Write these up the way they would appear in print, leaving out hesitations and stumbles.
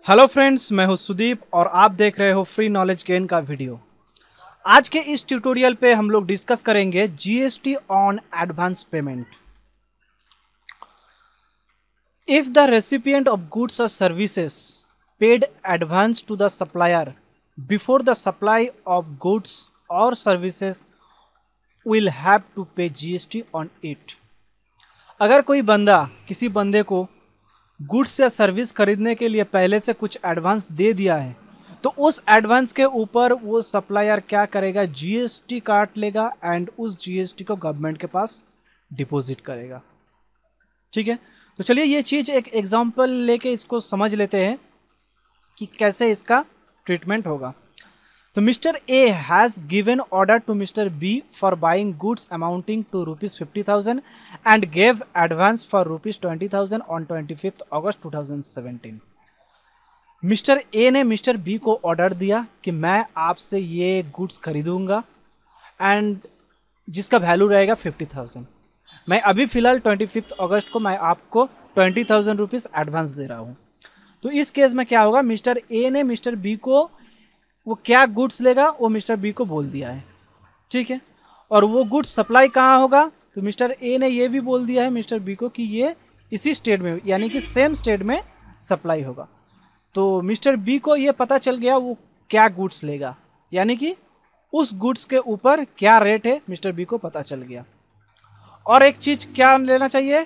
Hello friends, मैं हूं सुदीप और आप देख रहे हो फ्री नॉलेज गेन का वीडियो। आज के इस ट्यूटोरियल पे हम लोग डिस्कस करेंगे GST on advance payment. If the recipient of goods और services paid advance to the supplier before the supply of goods और services will have to pay GST on it. अगर कोई बंदा किसी बंदे को गुड्स या सर्विस खरीदने के लिए पहले से कुछ एडवांस दे दिया है तो उस एडवांस के ऊपर वो सप्लायर क्या करेगा, जीएसटी काट लेगा एंड उस जीएसटी को गवर्नमेंट के पास डिपॉजिट करेगा। ठीक है, तो चलिए ये चीज़ एक एग्जांपल लेके इसको समझ लेते हैं कि कैसे इसका ट्रीटमेंट होगा। तो mister A has given order to mister B for buying goods amounting to ₹50,000 and gave advance for ₹20,000 on 25 August 2017। Mister A ने मिस्टर बी को ऑर्डर दिया कि मैं आपसे ये गुड्स खरीदूंगा एंड जिसका वैल्यू रहेगा 50,000। मैं अभी फ़िलहाल 25 अगस्त को मैं आपको 20,000 रुपीज़ एडवांस दे रहा हूँ। तो इस केस में क्या होगा, मिस्टर ए ने मिस्टर बी को वो क्या गुड्स लेगा वो मिस्टर बी को बोल दिया है। ठीक है, और वो गुड्स सप्लाई कहाँ होगा, तो मिस्टर ए ने ये भी बोल दिया है मिस्टर बी को कि ये इसी स्टेट में यानी कि सेम स्टेट में सप्लाई होगा। तो मिस्टर बी को ये पता चल गया वो क्या गुड्स लेगा, यानी कि उस गुड्स के ऊपर क्या रेट है मिस्टर बी को पता चल गया। और एक चीज़ क्या लेना चाहिए,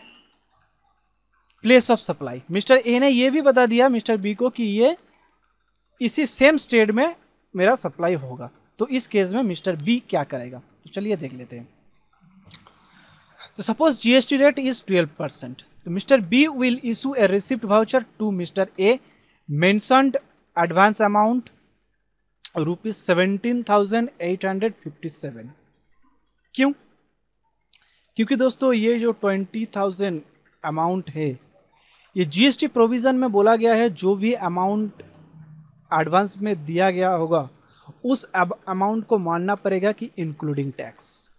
place of supply. Mister A ने ये भी बता दिया मिस्टर बी को कि ये इसी सेम स्टेट में मेरा सप्लाई होगा। तो इस केस में मिस्टर बी क्या करेगा, तो चलिए देख लेते हैं। तो सपोज जीएसटी रेट इज 12%, तो mister B will issue a receipt voucher to mister A mentioned advance amount ₹17,857। क्यों? क्योंकि दोस्तों ये जो 20,000 अमाउंट है ये जीएसटी प्रोविजन में बोला गया है जो भी अमाउंट एडवांस में दिया गया होगा उस अमाउंट को मानना पड़ेगा कि इंक्लूडिंग टैक्स।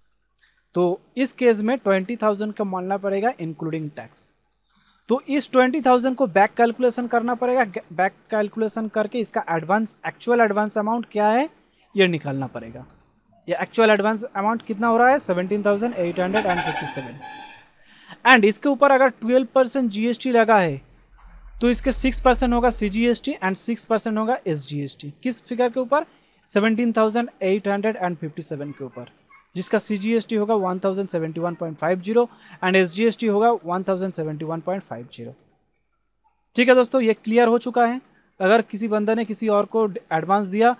तो इस केस में 20,000 का मानना पड़ेगा इंक्लूडिंग टैक्स। तो इस 20,000 को बैक कैलकुलेशन करना पड़ेगा। बैक कैलकुलेशन करके इसका एडवांस एक्चुअल एडवांस अमाउंट क्या है ये निकालना पड़ेगा। ये एक्चुअल एडवांस अमाउंट कितना हो रहा है, 17,857। एंड इसके ऊपर अगर 12% जीएसटी लगा है तो इसके 6% होगा सीजीएसटी एंड 6% होगा एसजीएसटी। किस फिगर के ऊपर, 17,857 के ऊपर, जिसका सीजीएसटी होगा 1,071.50 एंड एसजीएसटी होगा 1,071.50। ठीक है दोस्तों, ये क्लियर हो चुका है। अगर किसी बंदे ने किसी और को एडवांस दिया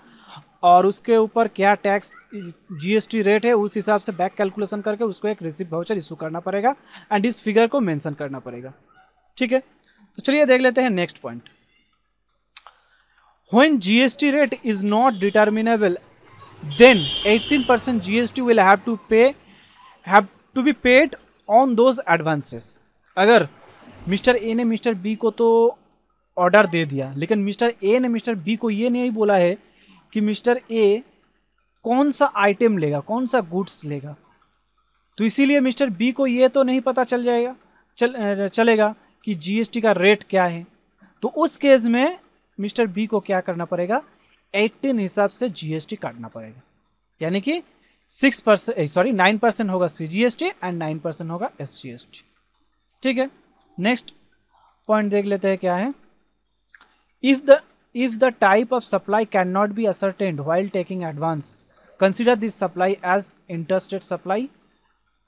और उसके ऊपर क्या टैक्स जीएसटी रेट है उस हिसाब से बैक कैलकुलेशन करके उसको एक रिसिप्ट वाउचर इशू करना पड़ेगा एंड इस फिगर को मेंशन करना पड़ेगा। ठीक है, तो चलिए देख लेते हैं next point. When GST rate is not determinable, then 18% GST will have to be paid on those advances। अगर मिस्टर ए ने मिस्टर बी को तो ऑर्डर दे दिया लेकिन मिस्टर ए ने मिस्टर बी को ये नहीं बोला है कि मिस्टर ए कौन सा आइटम लेगा, कौन सा गुड्स लेगा, तो इसीलिए मिस्टर बी को ये तो नहीं पता चलेगा कि जीएसटी का रेट क्या है। तो उस केस में मिस्टर बी को क्या करना पड़ेगा, 18 हिसाब से जीएसटी काटना पड़ेगा, यानी कि 9% होगा सीजीएसटी एंड 9% होगा एसजीएसटी। ठीक है, नेक्स्ट पॉइंट देख लेते हैं क्या है। If the type of supply can not be ascertained while taking advance, consider this supply as interstate supply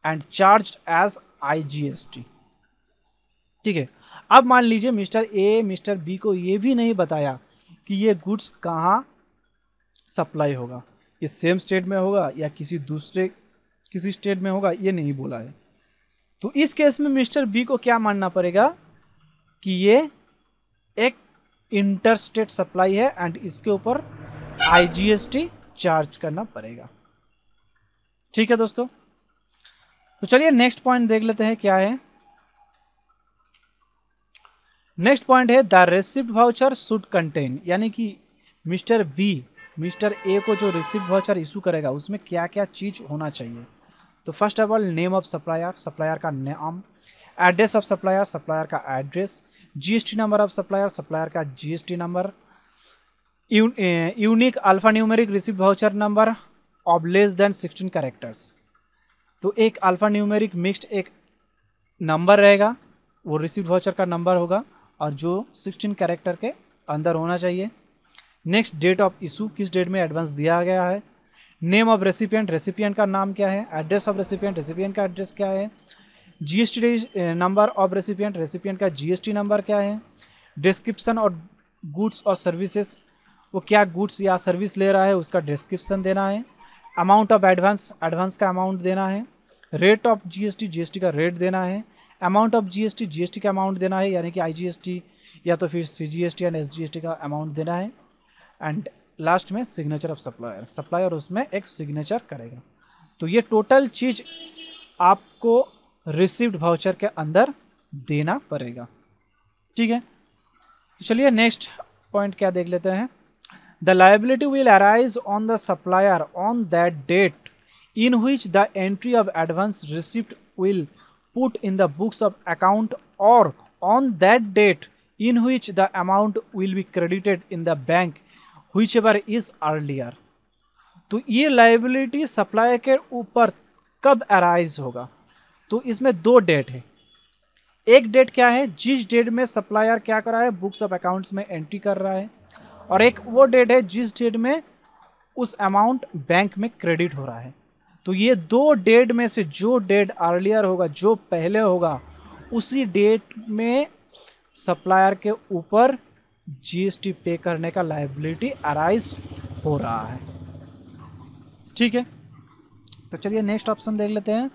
and charged as IGST. ठीक है, अब मान लीजिए मिस्टर ए मिस्टर बी को ये भी नहीं बताया कि ये गुड्स कहाँ सप्लाई होगा, ये सेम स्टेट में होगा या किसी स्टेट में होगा, ये नहीं बोला है। तो इस केस में मिस्टर बी को क्या मानना पड़ेगा कि ये एक इंटरस्टेट सप्लाई है एंड इसके ऊपर आईजीएसटी चार्ज करना पड़ेगा। ठीक है दोस्तों, तो चलिए नेक्स्ट पॉइंट देख लेते हैं क्या है। नेक्स्ट पॉइंट है the receipt voucher should contain, यानी कि मिस्टर बी मिस्टर ए को जो रिसिप्ट वाउचर इशू करेगा उसमें क्या क्या चीज होना चाहिए। तो first of all name of supplier, supplier का नाम, एड्रेस ऑफ सप्लायर, सप्लायर का एड्रेस, GST number of supplier, supplier का GST number, unique alpha numeric receipt voucher number of less than 16 characters. तो एक अल्फा न्यूमेरिक मिक्स्ड एक number रहेगा, वो रिसिप्ट वाउचर का नंबर होगा और जो 16 कैरेक्टर के अंदर होना चाहिए। नेक्स्ट, डेट ऑफ इशू, किस डेट में एडवांस दिया गया है। नेम ऑफ रेसिपिएंट, रेसिपिएंट का नाम क्या है। एड्रेस ऑफ रेसिपिएंट, रेसिपिएंट का एड्रेस क्या है। GST number of recipient, recipient का जीएसटी नंबर क्या है। डिस्क्रिप्शन और गुड्स और सर्विसेज, वो क्या गुड्स या सर्विस ले रहा है उसका डिस्क्रिप्शन देना है। अमाउंट ऑफ एडवांस, एडवांस का अमाउंट देना है। रेट ऑफ जीएसटी, जीएसटी का रेट देना है। अमाउंट ऑफ जीएसटी, जीएसटी का अमाउंट देना है, यानी कि आईजीएसटी या तो फिर सीजीएसटी एंड एसजीएसटी का अमाउंट देना है। एंड लास्ट में सिग्नेचर ऑफ सप्लायर, सप्लायर उसमें एक सिग्नेचर करेगा। तो ये टोटल चीज़ आपको रिसिप्ट वाउचर के अंदर देना पड़ेगा। ठीक है, चलिए नेक्स्ट पॉइंट क्या देख लेते हैं। The liability will arise on the supplier on that date in which the entry of advance receipt will put in the books of account और on that date in which the amount will be credited in the bank whichever is earlier। तो ये liability supplier के ऊपर कब arise होगा, तो इसमें दो डेट है। एक डेट क्या है, जिस डेट में सप्लायर क्या कर रहा है, बुक्स ऑफ अकाउंट्स में एंट्री कर रहा है, और एक वो डेट है जिस डेट में उस अमाउंट बैंक में क्रेडिट हो रहा है। तो ये दो डेट में से जो डेट अर्लियर होगा, जो पहले होगा, उसी डेट में सप्लायर के ऊपर जीएसटी पे करने का लायबिलिटी अराइज हो रहा है। ठीक है, तो चलिए नेक्स्ट ऑप्शन देख लेते हैं।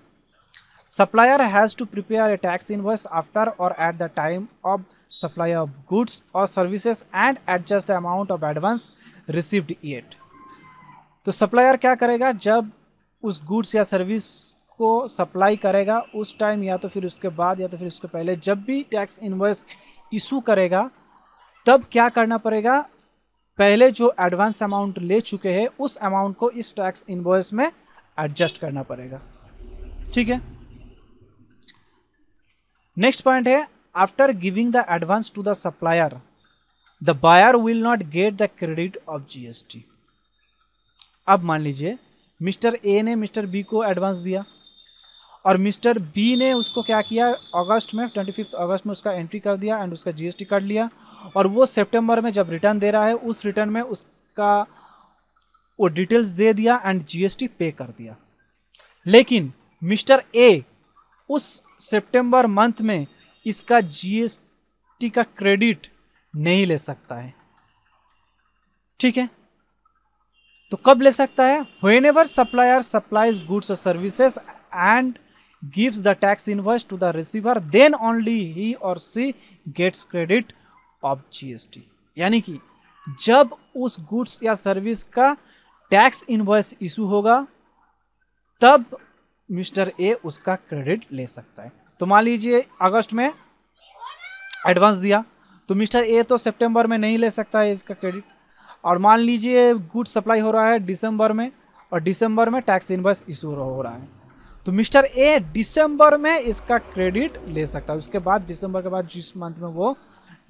Supplier has to prepare a tax invoice after और at the time of supply of goods और services and adjust the amount of advance received it. तो सप्लायर क्या करेगा, जब उस गुड्स या सर्विस को सप्लाई करेगा उस टाइम या तो फिर उसके बाद या तो फिर उसके पहले, जब भी टैक्स इनवॉइस इशू करेगा तब क्या करना पड़ेगा, पहले जो एडवांस अमाउंट ले चुके हैं उस अमाउंट को इस टैक्स इनवॉइस में एडजस्ट करना पड़ेगा। ठीक है, नेक्स्ट पॉइंट है, after giving the advance to the supplier the buyer will not get the credit of GST. अब मान लीजिए मिस्टर ए ने मिस्टर बी को एडवांस दिया और मिस्टर बी ने उसको क्या किया, अगस्त में 25 अगस्त में उसका एंट्री कर दिया एंड उसका जीएसटी कर लिया, और वो सितंबर में जब रिटर्न दे रहा है उस रिटर्न में उसका वो डिटेल्स दे दिया एंड जीएसटी पे कर दिया। लेकिन मिस्टर ए उस सितंबर मंथ में इसका जीएसटी का क्रेडिट नहीं ले सकता है। ठीक है, तो कब ले सकता है, whenever supplier supplies goods or services and gives the tax invoice to the receiver, then only he or she gets credit of GST। यानी कि जब उस गुड्स या सर्विस का टैक्स इनवॉइस इशू होगा तब मिस्टर ए उसका क्रेडिट ले सकता है। तो मान लीजिए अगस्त में एडवांस दिया तो मिस्टर ए तो सितंबर में नहीं ले सकता है इसका क्रेडिट, और मान लीजिए गुड्स सप्लाई हो रहा है दिसंबर में और दिसंबर में टैक्स इनवॉइस इशू हो रहा है, तो मिस्टर ए दिसंबर में इसका क्रेडिट ले सकता है। उसके बाद दिसंबर के बाद जिस मंथ में वो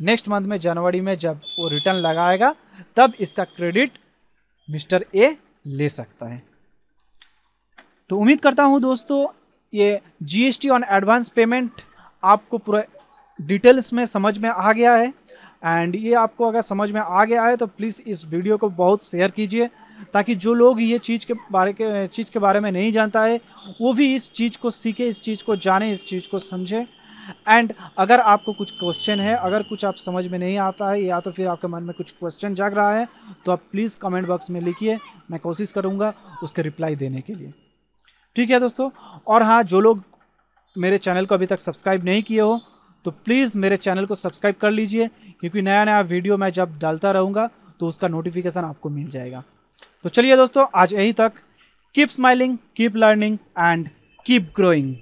नेक्स्ट मंथ में जनवरी में जब वो रिटर्न लगाएगा तब इसका क्रेडिट मिस्टर ए ले सकता है। तो उम्मीद करता हूँ दोस्तों ये जीएसटी ऑन एडवांस पेमेंट आपको पूरा डिटेल्स में समझ में आ गया है, एंड ये आपको अगर समझ में आ गया है तो प्लीज़ इस वीडियो को बहुत शेयर कीजिए ताकि जो लोग ये चीज़ के बारे में नहीं जानता है वो भी इस चीज़ को सीखे, इस चीज़ को जाने, इस चीज़ को समझे। एंड अगर आपको कुछ क्वेश्चन है, अगर कुछ आप समझ में नहीं आता है या तो फिर आपके मन में कुछ क्वेश्चन जाग रहा है तो आप प्लीज़ कमेंट बॉक्स में लिखिए, मैं कोशिश करूँगा उसके रिप्लाई देने के लिए। ठीक है दोस्तों, और हाँ, जो लोग मेरे चैनल को अभी तक सब्सक्राइब नहीं किए हो तो प्लीज़ मेरे चैनल को सब्सक्राइब कर लीजिए, क्योंकि नया नया वीडियो मैं जब डालता रहूँगा तो उसका नोटिफिकेशन आपको मिल जाएगा। तो चलिए दोस्तों, आज यही तक। Keep smiling, keep learning and keep growing.